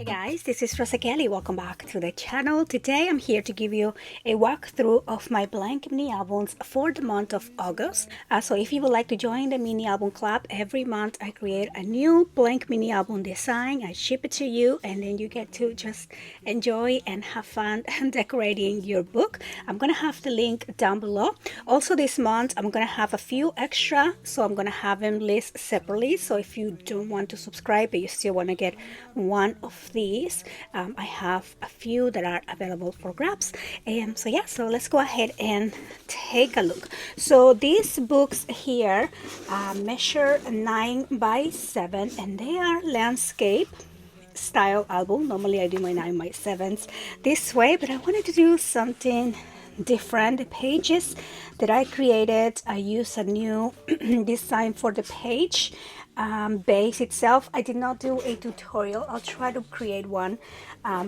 Hey guys, this is Rosa Kelly. Welcome back to the channel. Today I'm here to give you a walkthrough of my blank mini albums for the month of August. So if you would like to join the mini album club, every month I create a new blank mini album design. I ship it to you and then you get to just enjoy and have fun decorating your book. I'm going to have the link down below. Also this month I'm going to have a few extra, so I'm going to have them listed separately. So if you don't want to subscribe but you still want to get one of these, I have a few that are available for grabs. So yeah, so let's go ahead and take a look. So these books here measure 9 by 7 and they are landscape style album. Normally I do my 9 by 7s this way, but I wanted to do something different. The pages that I created, I use a new design for the page base itself. I did not do a tutorial. I'll try to create one,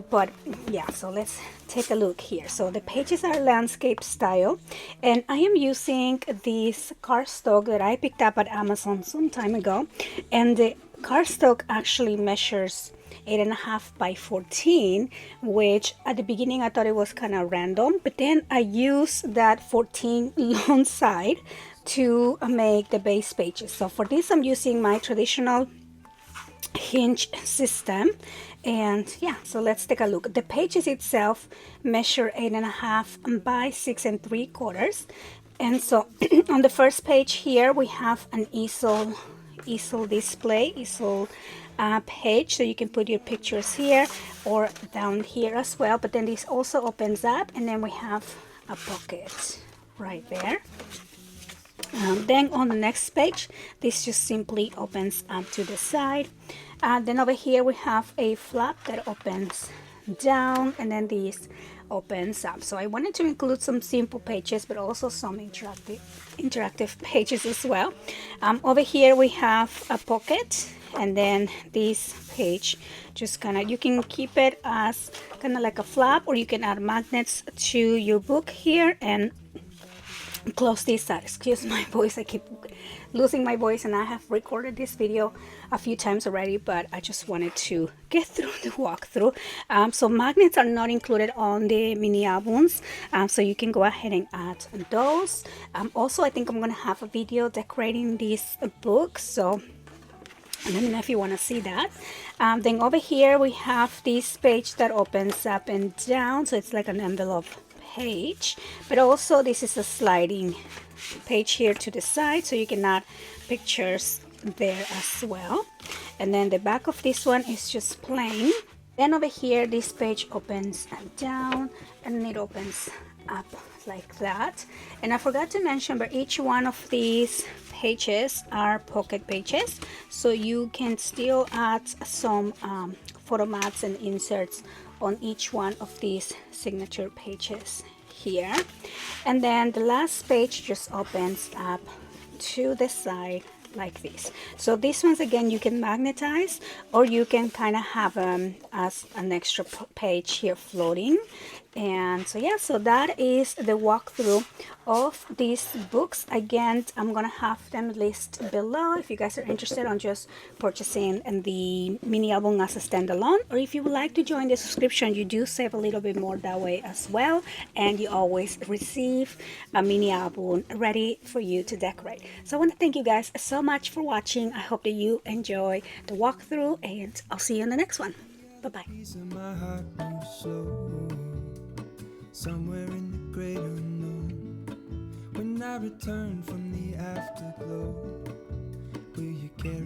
but yeah, so let's take a look here. So the pages are landscape style and I am using this cardstock that I picked up at Amazon some time ago, and the cardstock actually measures 8.5 by 14, which at the beginning I thought it was kind of random, but then I used that 14 long side to make the base pages. So for this I'm using my traditional hinge system, and yeah, so let's take a look. The pages itself measure 8.5 by 6 3/4, and so on the first page here we have an easel display, page, so you can put your pictures here or down here as well, but then this also opens up and then we have a pocket right there. Then on the next page this just simply opens up to the side. Then over here we have a flap that opens down and then this opens up. So I wanted to include some simple pages but also some interactive pages as well. Over here we have a pocket, and then this page just kind of, you can keep it as kind of like a flap, or you can add magnets to your book here and close this side. Excuse my voice, I keep losing my voice and I have recorded this video a few times already, but I just wanted to get through the walkthrough. So magnets are not included on the mini albums, so you can go ahead and add those. Also I think I'm gonna have a video decorating these books, so let me know if you want to see that. Then over here we have this page that opens up and down, so it's like an envelope page, but also this is a sliding page here to the side, so you can add pictures there as well. And then the back of this one is just plain. Then over here this page opens down and it opens up like that. And I forgot to mention, but each one of these pages are pocket pages, so you can still add some photo mats and inserts on each one of these signature pages here. And then the last page just opens up to the side like this. So these ones again you can magnetize, or you can kind of have them as an extra page here floating. And so yeah, so that is the walkthrough of these books. Again, I'm gonna have them listed below if you guys are interested on just purchasing the mini album as a standalone, or if you would like to join the subscription, you do save a little bit more that way as well, and you always receive a mini album ready for you to decorate. So I want to thank you guys so much for watching. I hope that you enjoy the walkthrough, and I'll see you in the next one. Bye bye. Somewhere in the great unknown, when I return from the afterglow, will you carry